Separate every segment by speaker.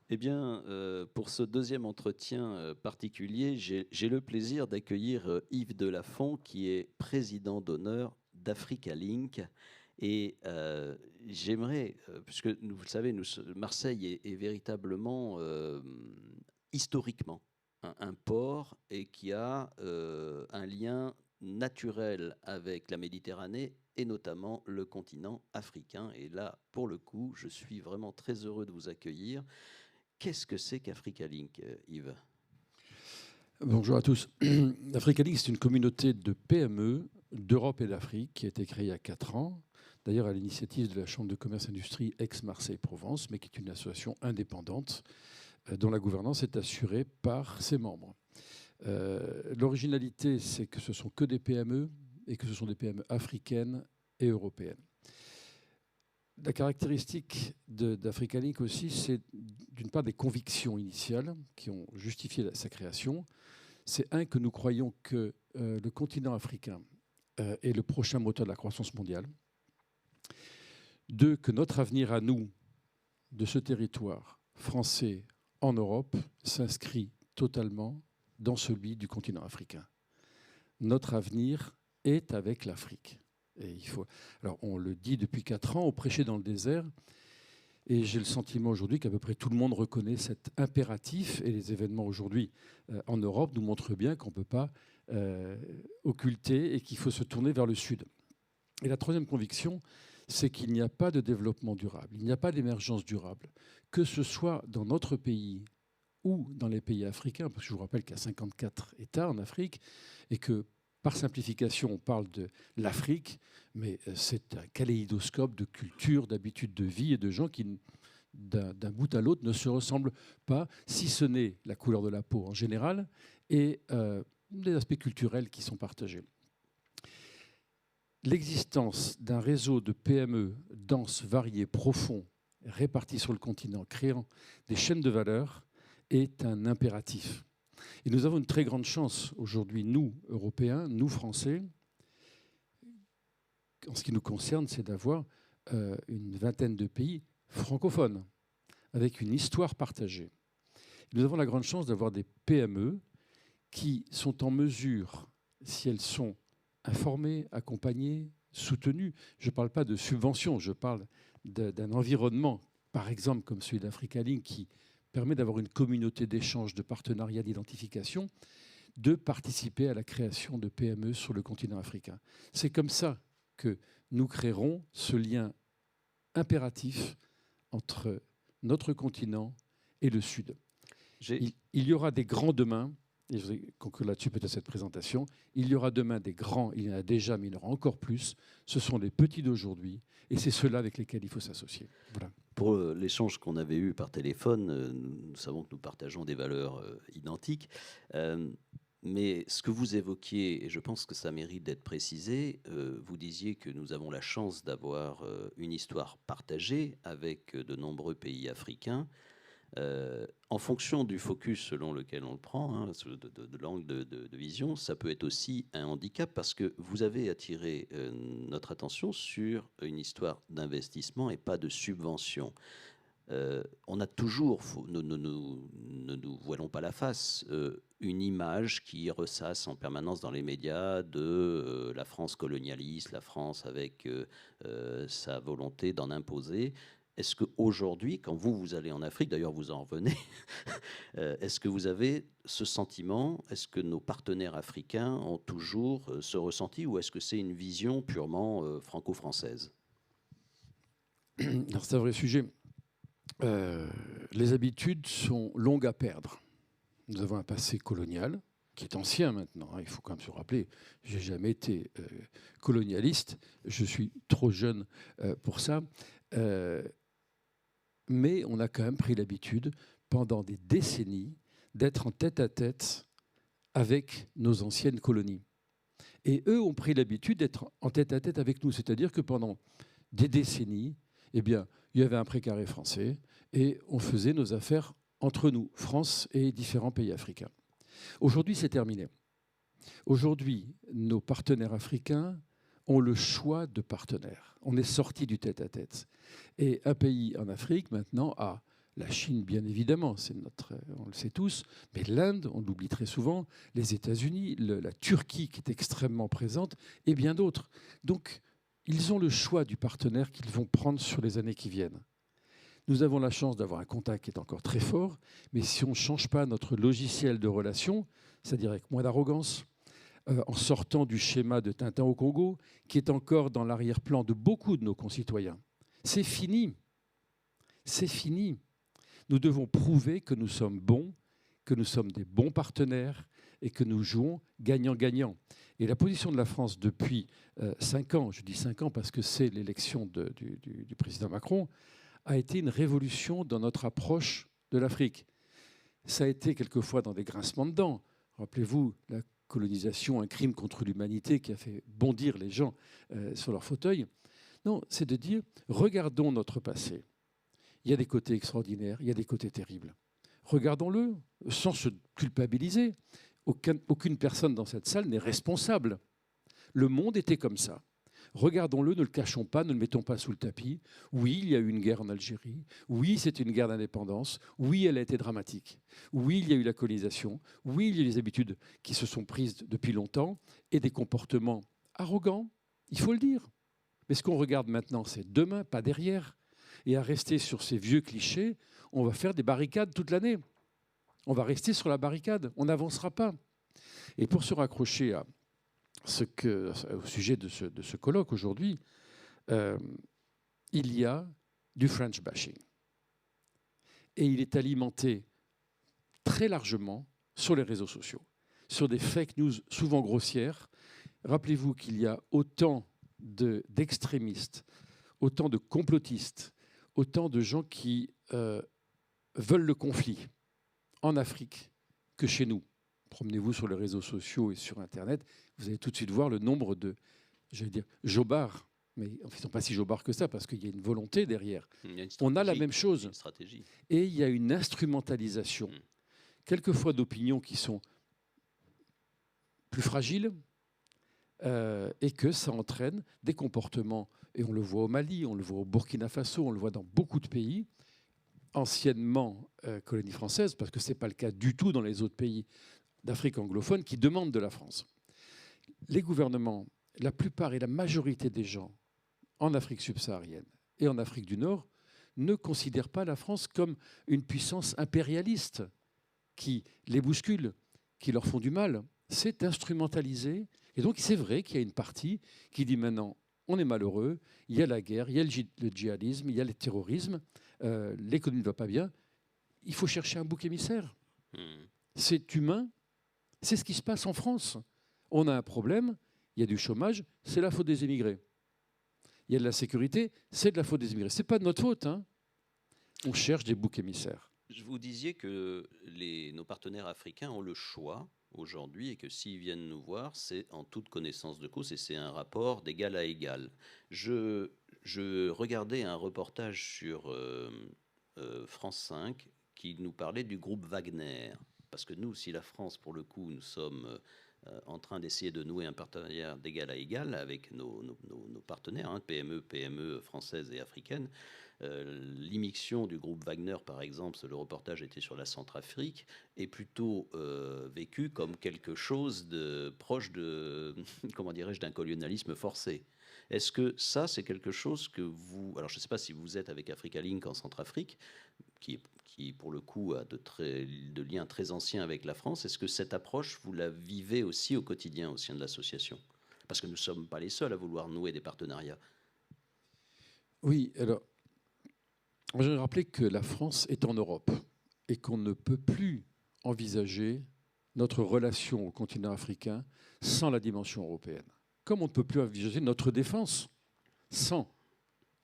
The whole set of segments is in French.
Speaker 1: Eh bien, pour ce deuxième entretien particulier, j'ai le plaisir d'accueillir Yves Delafont, qui est président d'honneur d'Africa Link. Et j'aimerais, puisque vous le savez, Marseille est véritablement, historiquement, un port et qui a un lien naturel avec la Méditerranée et notamment le continent africain. Et là, pour le coup, je suis vraiment très heureux de vous accueillir. Qu'est-ce que c'est qu'Africa Link, Yves?
Speaker 2: Bonjour à tous. Africa Link, c'est une communauté de PME d'Europe et d'Afrique qui a été créée il y a 4 ans, d'ailleurs à l'initiative de la Chambre de commerce et industrie Aix-Marseille-Provence, mais qui est une association indépendante dont la gouvernance est assurée par ses membres. L'originalité, c'est que ce sont que des PME et que ce sont des PME africaines et européennes. La caractéristique d'Africa Link aussi, c'est d'une part des convictions initiales qui ont justifié sa création. C'est un, que nous croyons que le continent africain est le prochain moteur de la croissance mondiale. Deux, que notre avenir à nous, de ce territoire français en Europe, s'inscrit totalement dans celui du continent africain. Notre avenir est avec l'Afrique. Et alors, on le dit depuis 4 ans, on prêchait dans le désert, et j'ai le sentiment aujourd'hui qu'à peu près tout le monde reconnaît cet impératif, et les événements aujourd'hui en Europe nous montrent bien qu'on ne peut pas occulter et qu'il faut se tourner vers le sud. Et la troisième conviction, c'est qu'il n'y a pas de développement durable, il n'y a pas d'émergence durable, que ce soit dans notre pays ou dans les pays africains, parce que je vous rappelle qu'il y a 54 États en Afrique, et que par simplification, on parle de l'Afrique, mais c'est un kaléidoscope de cultures, d'habitudes de vie et de gens qui, d'un bout à l'autre, ne se ressemblent pas, si ce n'est la couleur de la peau en général et des aspects culturels qui sont partagés. L'existence d'un réseau de PME dense, varié, profond, répartis sur le continent, créant des chaînes de valeur, est un impératif. Et nous avons une très grande chance aujourd'hui, nous, Européens, nous, Français, en ce qui nous concerne, c'est d'avoir une vingtaine de pays francophones, avec une histoire partagée. Nous avons la grande chance d'avoir des PME qui sont en mesure, si elles sont informées, accompagnées, soutenues, je ne parle pas de subventions, je parle d'un environnement, par exemple comme celui d'Africa Link, qui permet d'avoir une communauté d'échange, de partenariat, d'identification, de participer à la création de PME sur le continent africain. C'est comme ça que nous créerons ce lien impératif entre notre continent et le Sud. Il y aura des grands demain, et je vais conclure là-dessus peut-être cette présentation, il y aura demain des grands, il y en a déjà, mais il y en aura encore plus. Ce sont les petits d'aujourd'hui, et c'est ceux-là avec lesquels il faut s'associer. Voilà.
Speaker 1: Pour l'échange qu'on avait eu par téléphone, nous savons que nous partageons des valeurs identiques. Mais ce que vous évoquiez, et je pense que ça mérite d'être précisé, vous disiez que nous avons la chance d'avoir une histoire partagée avec de nombreux pays africains. En fonction du focus selon lequel on le prend, hein, de l'angle de vision, ça peut être aussi un handicap parce que vous avez attiré notre attention sur une histoire d'investissement et pas de subvention. On a toujours, ne nous voilons pas la face, une image qui ressasse en permanence dans les médias de la France colonialiste, la France avec sa volonté d'en imposer. Est-ce qu'aujourd'hui, quand vous allez en Afrique, d'ailleurs vous en revenez, est-ce que vous avez ce sentiment? Est-ce que nos partenaires africains ont toujours ce ressenti ou est-ce que c'est une vision purement franco-française?
Speaker 2: C'est un vrai sujet. Les habitudes sont longues à perdre. Nous avons un passé colonial qui est ancien maintenant. Il faut quand même se rappeler, je n'ai jamais été colonialiste. Je suis trop jeune pour ça. Mais on a quand même pris l'habitude, pendant des décennies, d'être en tête-à-tête avec nos anciennes colonies. Et eux ont pris l'habitude d'être en tête-à-tête avec nous. C'est-à-dire que pendant des décennies, eh bien, il y avait un précaré français et on faisait nos affaires entre nous, France et différents pays africains. Aujourd'hui, c'est terminé. Aujourd'hui, nos partenaires africains ont le choix de partenaires. On est sorti du tête-à-tête. Et un pays en Afrique, maintenant, a La Chine, bien évidemment, on le sait tous, mais l'Inde, on l'oublie très souvent, les États-Unis, la Turquie qui est extrêmement présente, et bien d'autres. Donc, ils ont le choix du partenaire qu'ils vont prendre sur les années qui viennent. Nous avons la chance d'avoir un contact qui est encore très fort, mais si on ne change pas notre logiciel de relation, c'est-à-dire avec moins d'arrogance, en sortant du schéma de Tintin au Congo, qui est encore dans l'arrière-plan de beaucoup de nos concitoyens, c'est fini. C'est fini. Nous devons prouver que nous sommes bons, que nous sommes des bons partenaires et que nous jouons gagnant-gagnant. Et la position de la France depuis 5 ans, je dis 5 ans parce que c'est l'élection du président Macron, a été une révolution dans notre approche de l'Afrique. Ça a été quelquefois dans des grincements de dents. Rappelez-vous, la colonisation, un crime contre l'humanité qui a fait bondir les gens sur leur fauteuil. Non, c'est de dire, regardons notre passé. Il y a des côtés extraordinaires, il y a des côtés terribles. Regardons-le sans se culpabiliser. Aucune personne dans cette salle n'est responsable. Le monde était comme ça. Regardons-le, ne le cachons pas, ne le mettons pas sous le tapis. Oui, il y a eu une guerre en Algérie. Oui, c'est une guerre d'indépendance. Oui, elle a été dramatique. Oui, il y a eu la colonisation. Oui, il y a eu des habitudes qui se sont prises depuis longtemps et des comportements arrogants, il faut le dire. Mais ce qu'on regarde maintenant, c'est demain, pas derrière. Et à rester sur ces vieux clichés, on va faire des barricades toute l'année. On va rester sur la barricade, on n'avancera pas. Et pour se raccrocher au sujet de ce colloque aujourd'hui, il y a du French bashing. Et il est alimenté très largement sur les réseaux sociaux, sur des fake news souvent grossières. Rappelez-vous qu'il y a autant d'extrémistes, autant de complotistes, autant de gens qui veulent le conflit en Afrique que chez nous. Promenez-vous sur les réseaux sociaux et sur Internet, vous allez tout de suite voir le nombre de, j'allais dire, jobards. Mais ils ne sont pas si jobards que ça, parce qu'il y a une volonté derrière. On a la même chose.
Speaker 1: Une stratégie.
Speaker 2: Et il y a une instrumentalisation, quelquefois d'opinions qui sont plus fragiles, et que ça entraîne des comportements. Et on le voit au Mali, on le voit au Burkina Faso, on le voit dans beaucoup de pays, anciennement colonies françaises, parce que ce n'est pas le cas du tout dans les autres pays d'Afrique anglophone, qui demandent de la France. Les gouvernements, la plupart et la majorité des gens en Afrique subsaharienne et en Afrique du Nord ne considèrent pas la France comme une puissance impérialiste qui les bouscule, qui leur font du mal. C'est instrumentalisé. Et donc, c'est vrai qu'il y a une partie qui dit maintenant, on est malheureux, il y a la guerre, il y a le djihadisme, il y a le terrorisme, l'économie ne va pas bien, il faut chercher un bouc émissaire. C'est humain, c'est ce qui se passe en France. On a un problème, il y a du chômage, c'est la faute des émigrés. Il y a de la sécurité, c'est de la faute des émigrés. Ce n'est pas de notre faute, hein. On cherche des boucs émissaires.
Speaker 1: Vous disiez que nos partenaires africains ont le choix aujourd'hui et que s'ils viennent nous voir, c'est en toute connaissance de cause et c'est un rapport d'égal à égal. Je regardais un reportage sur France 5 qui nous parlait du groupe Wagner. Parce que nous, si la France, pour le coup, nous sommes en train d'essayer de nouer un partenariat d'égal à égal avec nos partenaires, hein, PME françaises et africaines, l'immixtion du groupe Wagner, par exemple, le reportage était sur la Centrafrique, est plutôt vécu comme quelque chose de proche de, comment dirais-je, d'un colonialisme forcé. Est-ce que ça, c'est quelque chose que vous... Alors, je ne sais pas si vous êtes avec Africa Link en Centrafrique, qui pour le coup, a de liens très anciens avec la France. Est-ce que cette approche, vous la vivez aussi au quotidien au sein de l'association? Parce que nous ne sommes pas les seuls à vouloir nouer des partenariats.
Speaker 2: Oui, alors, je voudrais rappeler que la France est en Europe et qu'on ne peut plus envisager notre relation au continent africain sans la dimension européenne. Comme on ne peut plus envisager notre défense sans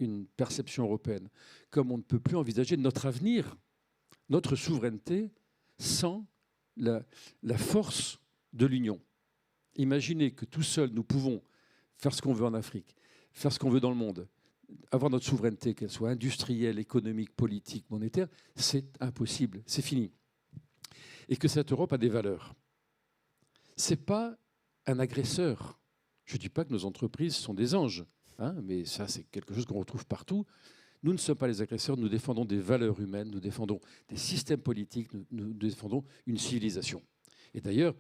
Speaker 2: une perception européenne. Comme on ne peut plus envisager notre avenir, notre souveraineté, sans la force de l'Union. Imaginez que tout seul, nous pouvons faire ce qu'on veut en Afrique, faire ce qu'on veut dans le monde, avoir notre souveraineté, qu'elle soit industrielle, économique, politique, monétaire, c'est impossible, c'est fini. Et que cette Europe a des valeurs. Ce n'est pas un agresseur. Je ne dis pas que nos entreprises sont des anges, hein, mais ça, c'est quelque chose qu'on retrouve partout. Nous ne sommes pas les agresseurs, nous défendons des valeurs humaines, nous défendons des systèmes politiques, nous défendons une civilisation. Et d'ailleurs,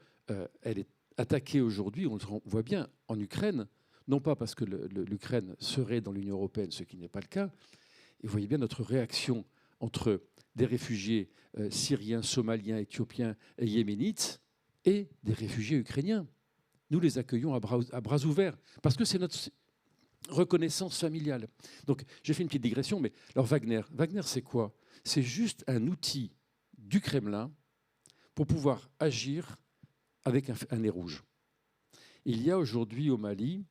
Speaker 2: elle est attaquée aujourd'hui, on le voit bien, en Ukraine, non pas parce que l'Ukraine serait dans l'Union européenne, ce qui n'est pas le cas. Et vous voyez bien notre réaction entre des réfugiés syriens, somaliens, éthiopiens et yéménites et des réfugiés ukrainiens. Nous les accueillons à bras ouverts parce que c'est notre reconnaissance familiale. Donc j'ai fait une petite digression, mais alors Wagner c'est quoi? C'est juste un outil du Kremlin pour pouvoir agir avec un nez rouge. Il y a aujourd'hui au Mali,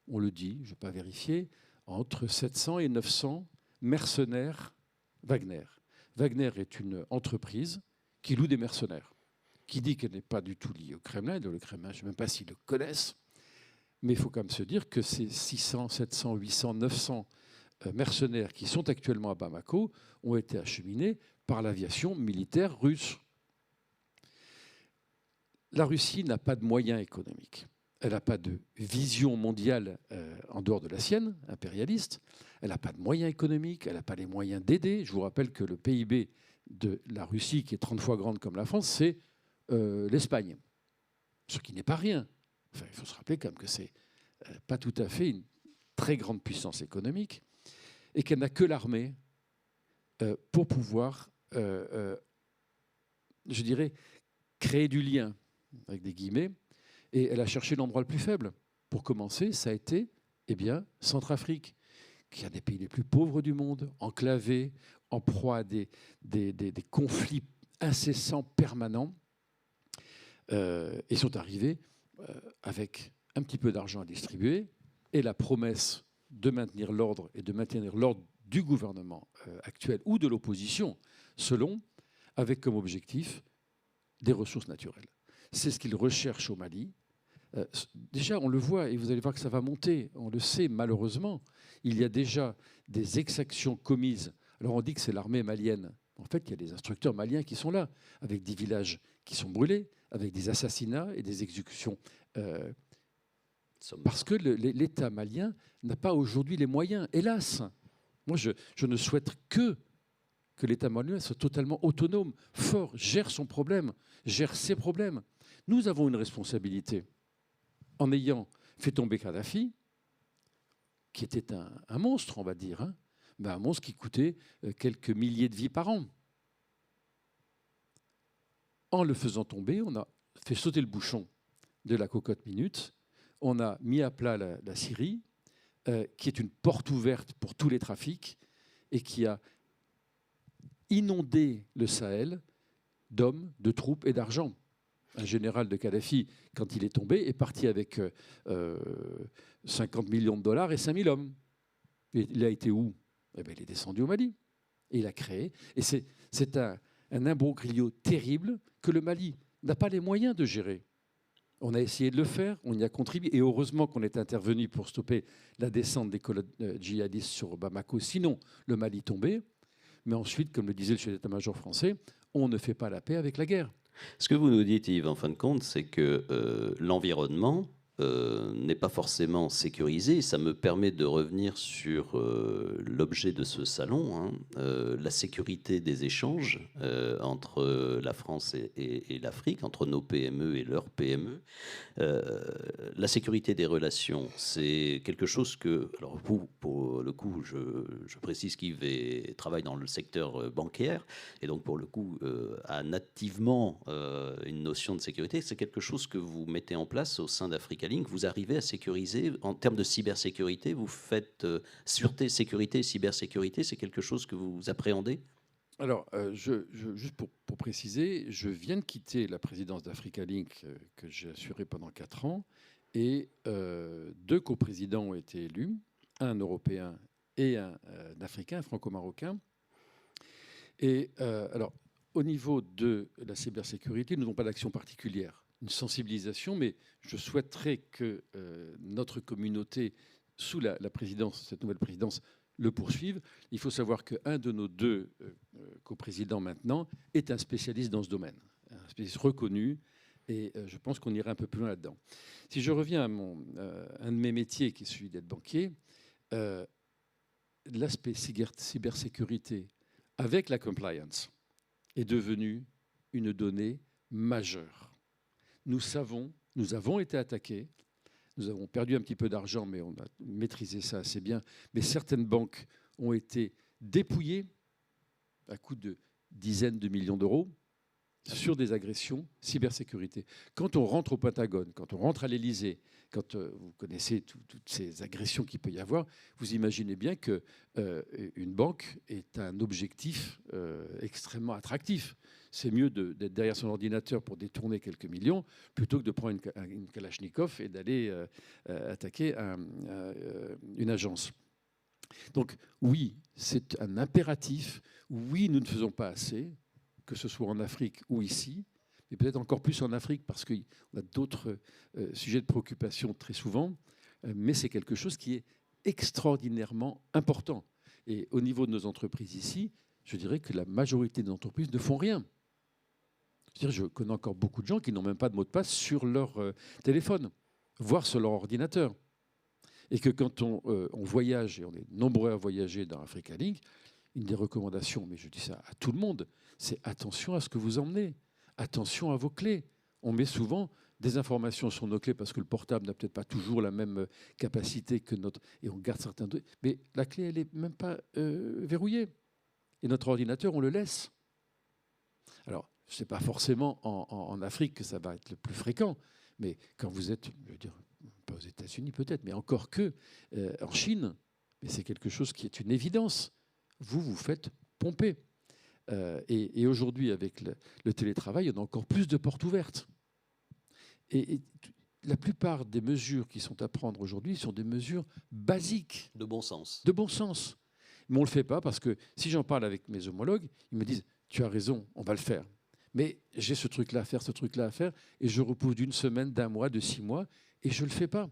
Speaker 2: on le dit, je ne vais pas vérifier, entre 700 et 900 mercenaires Wagner. Wagner est une entreprise qui loue des mercenaires, qui dit qu'elle n'est pas du tout liée au Kremlin. Le Kremlin, je ne sais même pas s'ils le connaissent, mais il faut quand même se dire que ces 600, 700, 800, 900 mercenaires qui sont actuellement à Bamako ont été acheminés par l'aviation militaire russe. La Russie n'a pas de moyens économiques. Elle n'a pas de vision mondiale en dehors de la sienne, impérialiste. Elle n'a pas de moyens économiques, elle n'a pas les moyens d'aider. Je vous rappelle que le PIB de la Russie, qui est 30 fois grande comme la France, c'est l'Espagne. Ce qui n'est pas rien. Enfin, il faut se rappeler quand même que ce n'est pas tout à fait une très grande puissance économique et qu'elle n'a que l'armée pour pouvoir, je dirais, créer du lien, avec des guillemets. Et elle a cherché l'endroit le plus faible. Pour commencer, ça a été Centrafrique, qui est un des pays les plus pauvres du monde, enclavé, en proie à des conflits incessants, permanents. Ils sont arrivés avec un petit peu d'argent à distribuer et la promesse de maintenir l'ordre et de maintenir l'ordre du gouvernement actuel ou de l'opposition, selon, avec comme objectif des ressources naturelles. C'est ce qu'ils recherchent au Mali. Déjà, on le voit, et vous allez voir que ça va monter. On le sait, malheureusement. Il y a déjà des exactions commises. Alors, on dit que c'est l'armée malienne. En fait, il y a des instructeurs maliens qui sont là, avec des villages qui sont brûlés, avec des assassinats et des exécutions. Parce que l'État malien n'a pas aujourd'hui les moyens, hélas. Moi, je ne souhaite que l'État malien soit totalement autonome, fort, gère son problème, gère ses problèmes. Nous avons une responsabilité. En ayant fait tomber Kadhafi, qui était un monstre, on va dire, hein, ben un monstre qui coûtait quelques milliers de vies par an. En le faisant tomber, on a fait sauter le bouchon de la cocotte minute, on a mis à plat la Syrie, qui est une porte ouverte pour tous les trafics, et qui a inondé le Sahel d'hommes, de troupes et d'argent. Un général de Kadhafi, quand il est tombé, est parti avec 50 millions de dollars et 5000 hommes. Et il a été où? Eh bien, il est descendu au Mali. Et il a créé. Et c'est un imbroglio terrible que le Mali n'a pas les moyens de gérer. On a essayé de le faire, on y a contribué. Et heureusement qu'on est intervenu pour stopper la descente des colonnes djihadistes sur Bamako. Sinon, le Mali tombait. Mais ensuite, comme le disait le chef d'état-major français, on ne fait pas la paix avec la guerre.
Speaker 1: Ce que vous nous dites, Yves, en fin de compte, c'est que l'environnement n'est pas forcément sécurisé. Ça me permet de revenir sur l'objet de ce salon, hein, la sécurité des échanges entre la France et l'Afrique, entre nos PME et leurs PME. La sécurité des relations, c'est quelque chose que, alors pour le coup, je précise qu'Yves travaille dans le secteur bancaire, et donc pour le coup a nativement une notion de sécurité. C'est quelque chose que vous mettez en place au sein d'Africa Link. Vous arrivez à sécuriser en termes de cybersécurité. Vous faites sûreté, sécurité et cybersécurité. C'est quelque chose que vous appréhendez?
Speaker 2: Alors, juste pour préciser, je viens de quitter la présidence d'Africa Link que j'ai assurée pendant 4 ans et 2 coprésidents ont été élus, un Européen et un Africain, un Franco-Marocain. Et alors, au niveau de la cybersécurité, nous n'avons pas d'action particulière, une sensibilisation, mais je souhaiterais que notre communauté, sous la présidence, cette nouvelle présidence, le poursuivre. Il faut savoir qu'un de nos 2 coprésidents maintenant est un spécialiste dans ce domaine, un spécialiste reconnu, et je pense qu'on irait un peu plus loin là-dedans. Si je reviens à un de mes métiers, qui est celui d'être banquier, l'aspect cybersécurité avec la compliance est devenu une donnée majeure. Nous avons été attaqués, nous avons perdu un petit peu d'argent, mais on a maîtrisé ça assez bien. Mais certaines banques ont été dépouillées à coût de dizaines de millions d'euros sur des agressions cybersécurité. Quand on rentre au Pentagone, quand on rentre à l'Élysée, quand vous connaissez toutes ces agressions qu'il peut y avoir, vous imaginez bien qu'une banque est un objectif extrêmement attractif. C'est mieux d'être derrière son ordinateur pour détourner quelques millions plutôt que de prendre une Kalachnikov et d'aller attaquer une agence. Donc oui, c'est un impératif. Oui, nous ne faisons pas assez, que ce soit en Afrique ou ici, mais peut-être encore plus en Afrique parce qu'on a d'autres sujets de préoccupation très souvent, mais c'est quelque chose qui est extraordinairement important. Et au niveau de nos entreprises ici, je dirais que la majorité des entreprises ne font rien. Je connais encore beaucoup de gens qui n'ont même pas de mot de passe sur leur téléphone, voire sur leur ordinateur. Et que quand on voyage, et on est nombreux à voyager dans Africa Link, une des recommandations, mais je dis ça à tout le monde, c'est attention à ce que vous emmenez, attention à vos clés. On met souvent des informations sur nos clés parce que le portable n'a peut-être pas toujours la même capacité que notre... Et on garde certains... Mais la clé, elle n'est même pas verrouillée. Et notre ordinateur, on le laisse. Alors, ce n'est pas forcément en Afrique que ça va être le plus fréquent, mais quand vous êtes, je veux dire, pas aux États-Unis peut-être, mais encore que en Chine, mais c'est quelque chose qui est une évidence. Vous faites pomper. Et aujourd'hui, avec le télétravail, on a encore plus de portes ouvertes. Et la plupart des mesures qui sont à prendre aujourd'hui sont des mesures basiques.
Speaker 1: De bon sens.
Speaker 2: De bon sens. Mais on ne le fait pas parce que si j'en parle avec mes homologues, ils me disent « tu as raison, on va le faire ». Mais j'ai ce truc-là à faire, ce truc-là à faire, et je repousse d'une semaine, d'un mois, de 6 mois, et je ne le fais pas.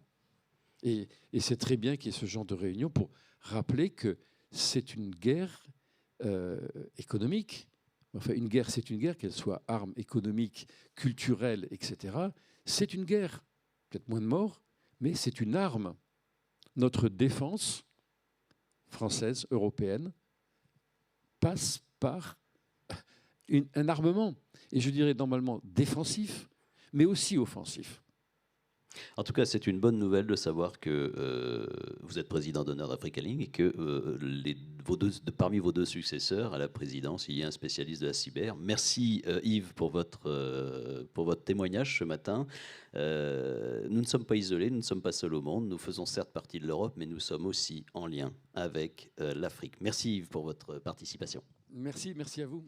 Speaker 2: Et c'est très bien qu'il y ait ce genre de réunion pour rappeler que c'est une guerre économique. Enfin, une guerre, c'est une guerre, qu'elle soit arme économique, culturelle, etc. C'est une guerre. Peut-être moins de morts, mais c'est une arme. Notre défense française, européenne, passe par un armement. Et je dirais normalement défensif, mais aussi offensif.
Speaker 1: En tout cas, c'est une bonne nouvelle de savoir que vous êtes président d'honneur d'Africa Link et que parmi vos deux successeurs à la présidence, il y a un spécialiste de la cyber. Merci Yves pour votre témoignage ce matin. Nous ne sommes pas isolés, nous ne sommes pas seuls au monde. Nous faisons certes partie de l'Europe, mais nous sommes aussi en lien avec l'Afrique. Merci Yves pour votre participation.
Speaker 2: Merci à vous.